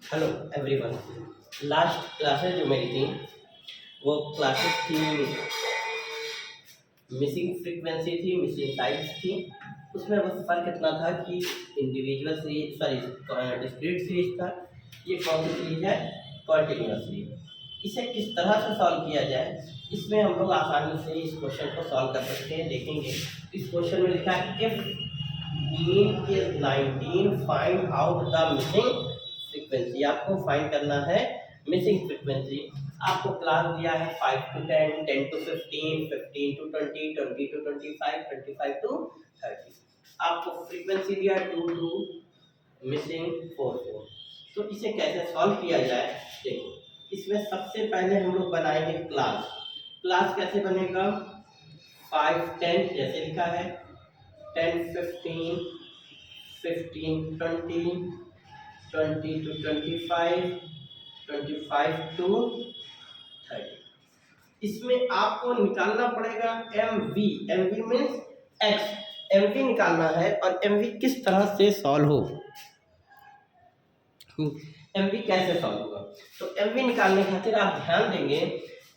Hello everyone. Last classes जो मेरी थी वो क्लासेस थी, मिसिंग फ्रीक्वेंसी थी, मिसिंग टाइप्स थी। उसमें बस फ़र्क इतना था कि individual series sorry discrete series था, ये कौन सी सीरीज है, कॉन्टिन्यूअस सीरीज। इसे किस तरह से सॉल्व किया जाए, इसमें हम लोग आसानी से इस क्वेश्चन को सॉल्व कर सकते हैं। देखेंगे इस क्वेश्चन में लिखा है if mean is 19 find out the missing frequency. आपको फाइंड करना है मिसिंग फ्रीक्वेंसी। आपको क्लास दिया है 5 to 10, 10 to 15, 15 to 20, 20 to 25, 25 to 30। आपको फ्रीक्वेंसी दिया है 2 टू मिसिंग 4 4। तो इसे कैसे सॉल्व किया जाए, देखो इसमें सबसे पहले हम लोग बनाएंगे क्लास। क्लास कैसे बनेगा, 5 10 जैसे लिखा है, 10 15, 15 20, 20 to 25, 25 to 30। इसमें आपको निकालना पड़ेगा M V. M V means X, M V निकालना है। और एम वी किस तरह से सॉल्व हो, एम वी कैसे सॉल्व होगा। तो एम वी निकालने खातिर आप ध्यान देंगे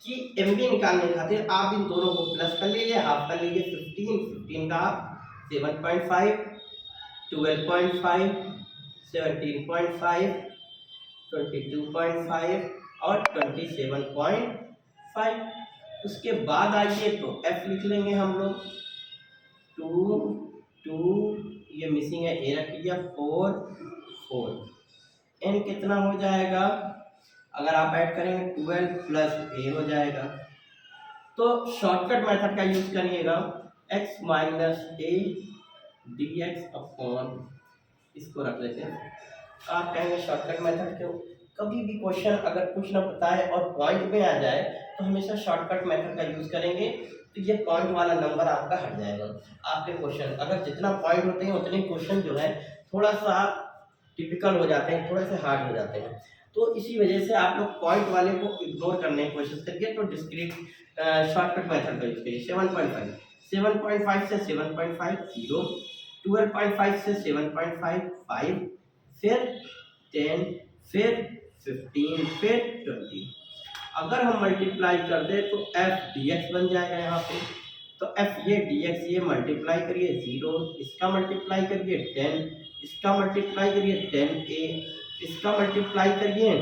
कि एम वी निकालने खातिर आप इन दोनों को प्लस कर लीजिए, हाफ कर लीजिए। 15 15 का आप 7.5, 12.5, 17.5, 22.5 और 27.5। उसके बाद आइए तो एफ लिख लेंगे हम लोग। 2 2 ये मिसिंग है, ए रख लिया। 4 4। एन कितना हो जाएगा, अगर आप ऐड करेंगे 12 प्लस ए हो जाएगा। तो शॉर्टकट मेथड का यूज करिएगा, x minus A D X upon, इसको रख लेते हैं। आप कहेंगे शॉर्टकट मेथड क्यों, कभी भी क्वेश्चन अगर कुछ ना पता है और पॉइंट में आ जाए तो हमेशा शॉर्टकट मेथड का यूज करेंगे, तो ये पॉइंट वाला नंबर आपका हट जाएगा। आपके क्वेश्चन अगर जितना पॉइंट होते हैं उतने क्वेश्चन जो है थोड़ा सा टिपिकल हो जाते हैं, थोड़े से हार्ड हो जाते हैं। तो इसी वजह से आप लोग पॉइंट वाले को इग्नोर करने की कोशिश करिए। तो डिस्क्रीट शॉर्टकट मेथड का यूज करिए। 7.5, 7.5 से 7.5 0, 12.5 से 7.5 5, फिर 10, फिर 15, फिर 20। अगर हम मल्टीप्लाई कर दें तो एफ डी एक्स बन जाएगा यहाँ पे। तो एफ ये डी एक्स ये मल्टीप्लाई करिए 0, इसका मल्टीप्लाई करिए 10, इसका मल्टीप्लाई करिए 10 ए, इसका मल्टीप्लाई करिए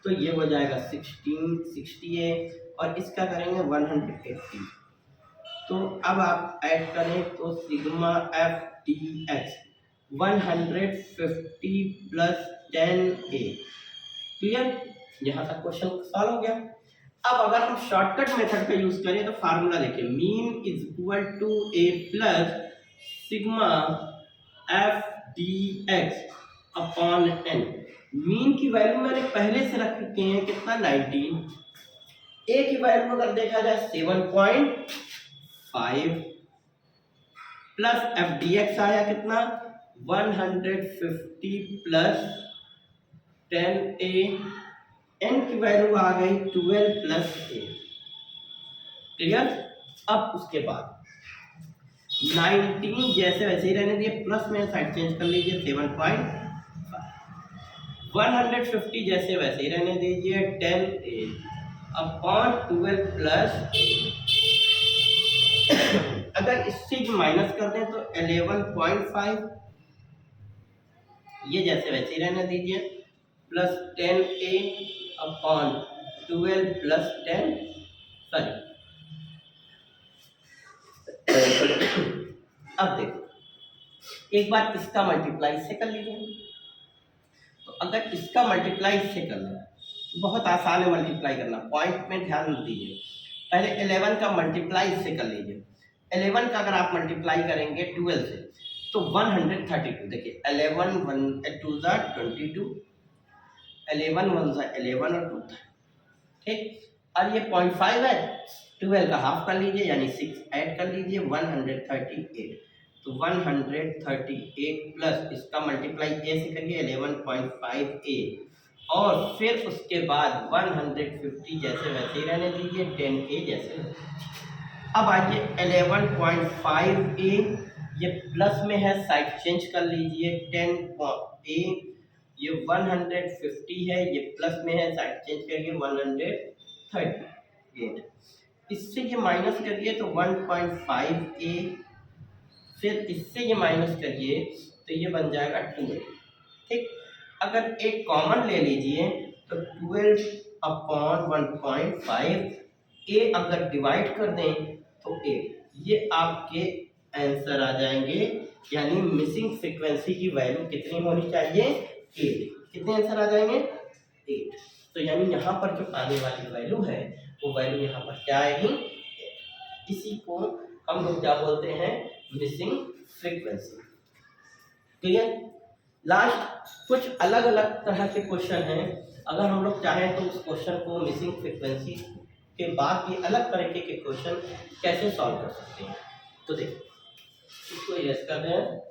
तो ये हो जाएगा 16 60 ए, और इसका करेंगे 180। तो अब आप ऐड करें तो sigma F D x 150 plus 10 ए। क्लियर, यहाँ तक क्वेश्चन सॉल्व हो गया। अब अगर हम शॉर्टकट मेथड का यूज करें तो फार्मूला देखिए, mean is equal to A plus sigma F D X upon N. Mean की वैल्यू मैंने पहले से रख रखे हैं, कितना 19। ए की वैल्यू अगर देखा जाए 7.5 प्लस एफ डी एक्स आया कितना 150 प्लस 10 ए, एन की वैल्यू आ गई 12 प्लस ए। क्लियर। अब उसके बाद 19 जैसे वैसे ही रहने दिए, प्लस में साइड चेंज कर लीजिए 7.5, 150 जैसे वैसे ही रहने दीजिए 10 ए अपॉन 12 प्लस। अगर इससे माइनस कर दें तो 11.5, ये जैसे वैसे ही रहने दीजिए, प्लस 10 ए अपॉन 12 प्लस 10, सॉरी। अब देखो एक बार इसका मल्टीप्लाई से कर लीजिए। तो अगर इसका मल्टीप्लाई से करना तो बहुत आसान है मल्टीप्लाई करना, पॉइंट में ध्यान दीजिए। पहले 11 का मल्टीप्लाई से कर लीजिए। 11 का अगर आप मल्टीप्लाई करेंगे 12 से तो 132। देखिए 11 1 2 22, 11 1 11 और 2, ठीक। और ये 0.5 है, 12 का हाफ कर लीजिए यानी 6 ऐड कर लीजिए 138। तो 138 प्लस इसका मल्टीप्लाई ए से करिए 11.5 ए, और फिर उसके बाद 150 जैसे वैसे ही रहने दीजिए 10 ए जैसे। अब आइए 11.5 ए, ये प्लस में है साइड चेंज कर लीजिए 10 ए, ये 150 है, ये प्लस में है, साइड चेंज करिए 138, इससे ये माइनस करिए तो 1.5a, फिर इससे ये माइनस करिए तो ये बन जाएगा 2a। ठीक, अगर एक कॉमन ले लीजिए तो 12/1.5, ए अगर डिवाइड कर दें तो 8, ये आपके आंसर आ जाएंगे। यानी मिसिंग फ्रीक्वेंसी की वैल्यू कितनी होनी चाहिए? 8। कितने आंसर आ जाएंगे? 8। तो यानी यहाँ पर जो आने वाली वैल्यू है वो वैल्यू यहाँ पर क्या आएगी? 8। इसी को हम लोग क्या बोलते हैं? Missing frequency. क्लियर? लास्ट कुछ अलग अलग तरह के क्वेश्चन हैं, अगर हम लोग चाहें तो उस क्वेश्चन को मिसिंग फ्रीक्वेंसी के बाद भी अलग तरीके के क्वेश्चन कैसे सॉल्व कर सकते हैं। तो देखिए, इसको इरेज कर रहे हैं।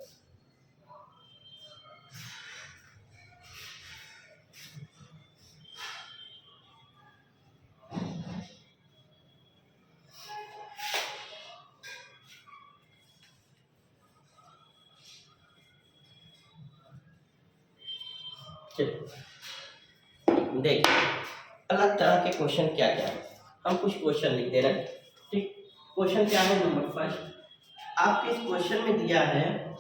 देखिए अलग तरह के क्वेश्चन क्या क्या है, हम कुछ क्वेश्चन लिख दे रहे हैं। ठीक, क्वेश्चन क्या है? नंबर फर्स्ट, आपके इस क्वेश्चन में दिया है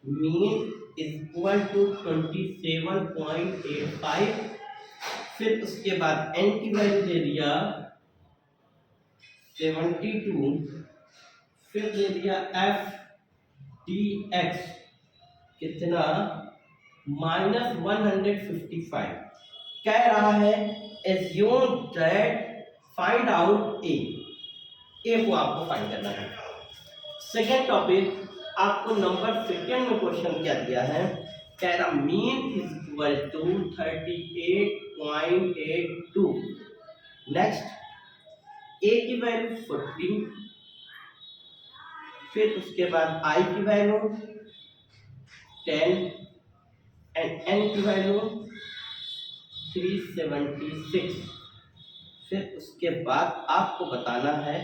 मीन इज इक्वल टू 27.85, फिर उसके बाद n की वैल्यू दे दिया 72, फिर दे दिया f dx कितना -155, कह रहा है assume that find out a को आपको फाइंड करना है। सेकेंड टॉपिक, आपको नंबर सेकेंड में क्वेश्चन क्या दिया है? कह रहा mean is equal to 38.82, next a की वैल्यू 40, फिर उसके बाद i की वैल्यू 10 एंड n की वैल्यू 376, फिर उसके बाद आपको बताना है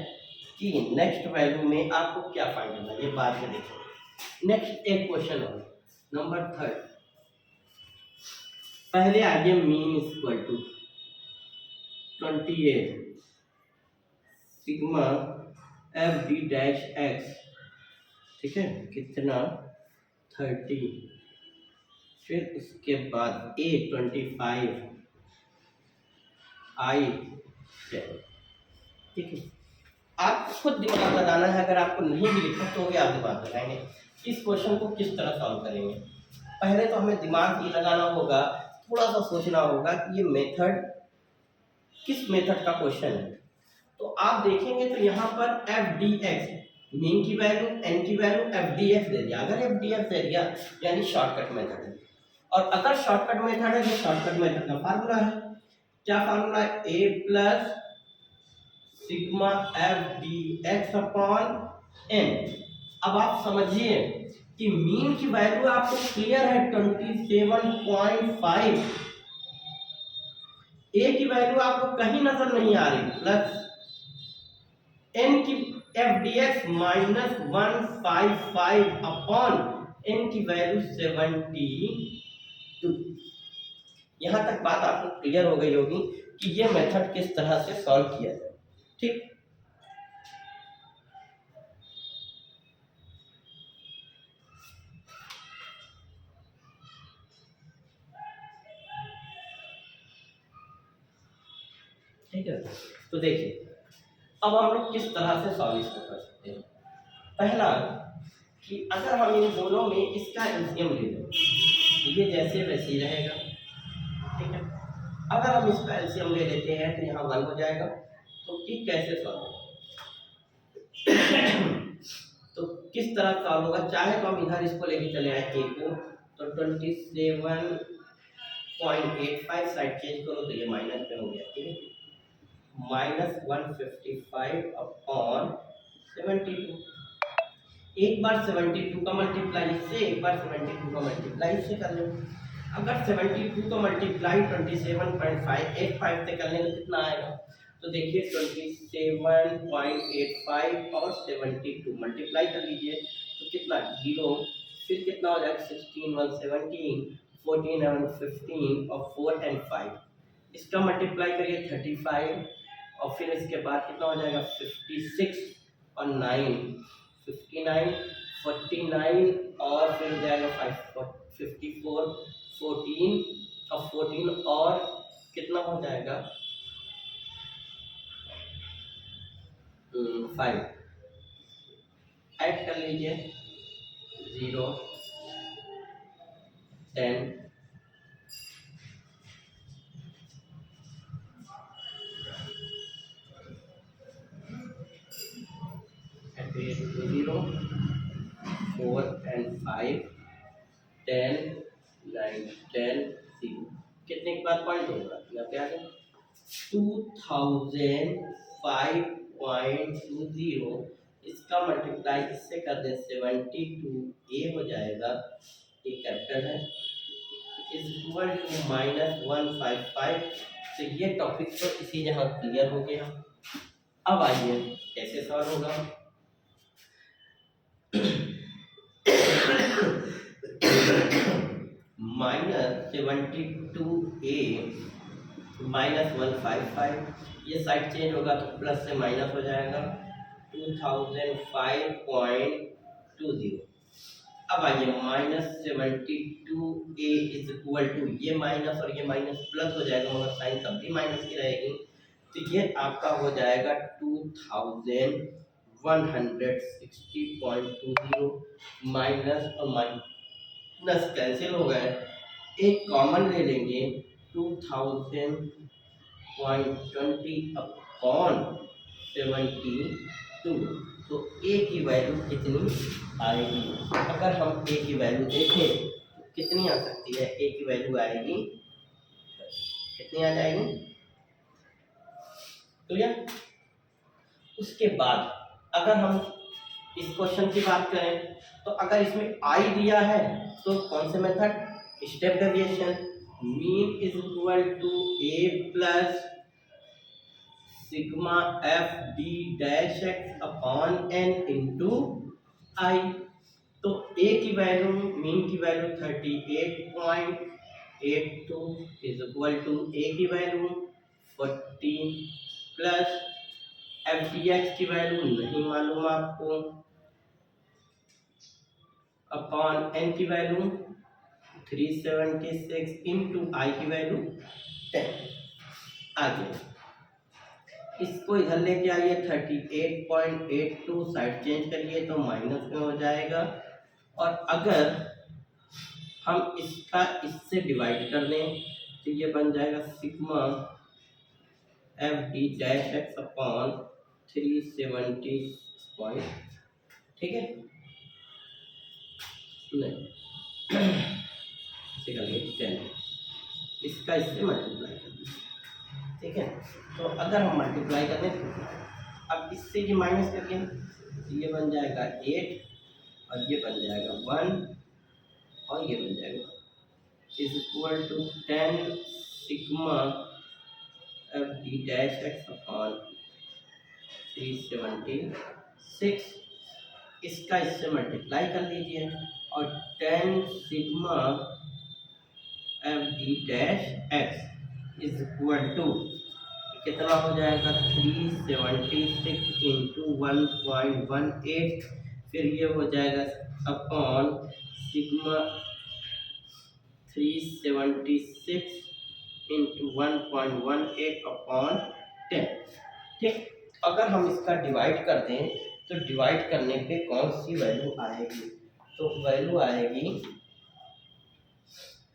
कि नेक्स्ट वैल्यू में आपको क्या फाइंड करना है, ये बाद में देखेंगे। नेक्स्ट एक क्वेश्चन हो नंबर थर्ड, पहले आगे mean equal to 28 sigma F D dash X, ठीक है, कितना 30, फिर उसके बाद a 25 i 10। ठीक है, आप खुद दिमाग लगाना है, अगर आपको नहीं भी लिखा तो भी आप दिमाग लगाएंगे इस क्वेश्चन को किस तरह सॉल्व करेंगे। पहले तो हमें दिमाग ही लगाना होगा, थोड़ा सा सोचना होगा कि ये मेथड किस मेथड का क्वेश्चन है। तो आप देखेंगे तो यहाँ पर एफ डी एक्स मीन की वैल्यू एन की वैल्यू एफ डी एक्स दे दिया, अगर एफ डी एक्स दे दिया यानी शॉर्टकट मेथड है, और अगर शॉर्टकट मेथड है तो शॉर्टकट मेथड का फार्मूला है, क्या फार्मूला है? a plus sigma F D X upon N. अब आप समझिए कि मीन की वैल्यू आपको क्लियर है 27.5, a की वैल्यू आपको कहीं नजर नहीं आ रही, प्लस n की F D x -155 upon n की वैल्यू 72। यहां तक बात आपको क्लियर हो गई होगी कि ये मेथड किस तरह से सॉल्व किया जाए। ठीक, ठीक है, तो देखिए अब हम लोग किस तरह से सॉल्व इसको कर सकते हैं। पहला कि अगर हम इन दोनों में इसका एलसीएम ले लें, ये जैसे वैसे ही रहेगा, ठीक है। अगर हम इसका एलसीएम ले लेते हैं तो यहाँ 1 हो जाएगा, तो ये कैसे सॉल्व होगा? तो किस तरह सॉल्व होगा? चाहे तो हम इधर इसको लेके चले आए a को, तो 27.85 साइड चेंज करो तो ये माइनस में हो गया, ठीक है, -155 अपॉन 72। एक बार 72 का मल्टीप्लाई इससे, एक बार 72 का मल्टीप्लाई इससे कर लो। अगर 72 का मल्टीप्लाई 27.585 से कर लें तो कितना आएगा? तो देखिए 27.85 और 72 मल्टीप्लाई कर लीजिए तो कितना 0, फिर कितना हो जाएगा 16 1 17, 14 और 15 और 4 and 5, इसका मल्टीप्लाई करिए 35 और फिर इसके बाद कितना हो जाएगा 56 और 9 59 49 और फिर हो जाएगा 54 14 और 14 और कितना हो जाएगा 5 ऐड कर लीजिए 0 10 0 4 and 5 10 9 10 0 कितने के बाद पॉइंट होगा यहाँ पे आ गया 2005.20 इसका मल्टीप्लाई इससे कर दें 72 ए हो जाएगा ये कैपिटल है इज इक्वल टू -155। तो ये टॉपिक तो इसी जगह क्लियर हो गया। अब आइए कैसे सॉल्व होगा। -72a -155 ये साइड चेंज होगा तो प्लस से माइनस हो जाएगा 2005.20। अब आइए -72a इज इक्वल टू ये माइनस और ये माइनस प्लस हो जाएगा मगर साइन तब भी माइनस की रहेगी तो ये आपका हो जाएगा 2160.20 माइनस और माइनस कैंसिल हो गए एक कॉमन ले लेंगे 2000.20 अपॉन 72 तो ए की वैल्यू कितनी आएगी। अगर हम ए की वैल्यू देखें तो कितनी आ सकती है ए की वैल्यू आएगी कितनी आ जाएगी तो या उसके बाद अगर हम इस क्वेश्चन की बात करें तो अगर इसमें आई दिया है तो कौन से method step deviation mean is equal to A plus sigma F D dash X upon N into I. तो ए की वैल्यू मीन की value 38.82 is equal to A की value 40 plus F D X की value नहीं मालूम आपको upon N की value 376 into I की वैल्यू 10। आगे इसको इधर लेके आइए 38.82 साइड चेंज करिए तो माइनस में हो जाएगा और अगर हम इसका इससे डिवाइड कर दें तो ये बन जाएगा sigma F D dash X upon 370 point ठीक है नहीं इसका इससे मल्टीप्लाई कर दें ठीक है। तो अगर हम मल्टीप्लाई कर दें तो अब इससे ये माइनस करके ये बन जाएगा 8 और ये बन जाएगा 1 और ये बन जाएगा is equal to 10 sigma F D dash X upon 376 इसका इससे मल्टीप्लाई कर लीजिए और 10 sigma F D dash X is equal to कितना हो जाएगा 376 इंटू 1.18 फिर ये हो जाएगा अपॉन सिग्मा 376 इंटू 1.18 अपॉन 10 ठीक। अगर हम इसका डिवाइड कर दें तो डिवाइड करने पे कौन सी वैल्यू आएगी तो वैल्यू आएगी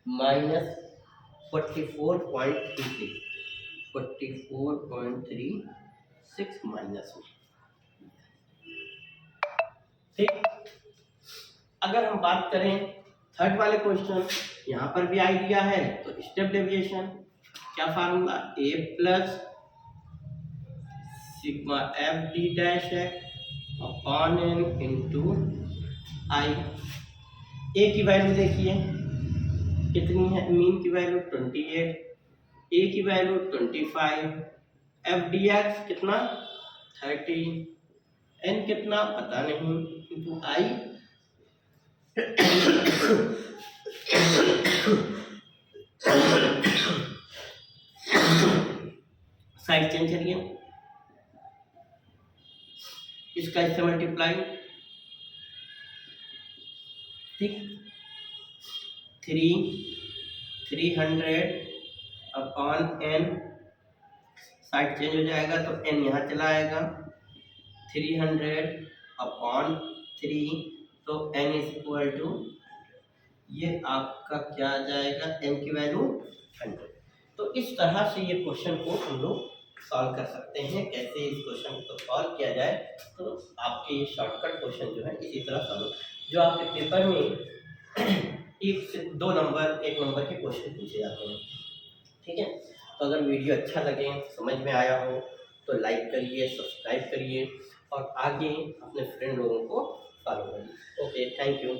-44.36 माइनस में ठीक। अगर हम बात करें थर्ड वाले क्वेश्चन यहाँ पर भी आई दिया है तो स्टेप डेविएशन क्या formula A plus sigma F D dash X upon N into I. A की वैल्यू देखिए कितनी है मीन की वैल्यू 28 ए की वैल्यू 25 एफ डी एक्स कितना 30 एन कितना पता नहीं इंटू आई साइड चेंज करिए, इसका इससे मल्टीप्लाई, ठीक, 300 अपॉन n, साइड चेंज हो जाएगा तो n यहाँ चला आएगा, 300 अपॉन 3, तो n इज इक्वल टू, ये आपका क्या आ जाएगा, n की वैल्यू 100। तो इस तरह से ये क्वेश्चन को हम लोग सॉल्व कर सकते हैं। कैसे इस क्वेश्चन को सॉल्व किया जाए, तो आपके ये शॉर्टकट क्वेश्चन जो है इसी तरह सॉल्व, जो आपके पेपर में 1 से 2 नंबर 1 नंबर के क्वेश्चन पूछे जाते हैं, ठीक है। तो अगर वीडियो अच्छा लगे, समझ में आया हो, तो लाइक करिए, सब्सक्राइब करिए और आगे अपने फ्रेंड लोगों को फॉलो करिए। Okay, thank you.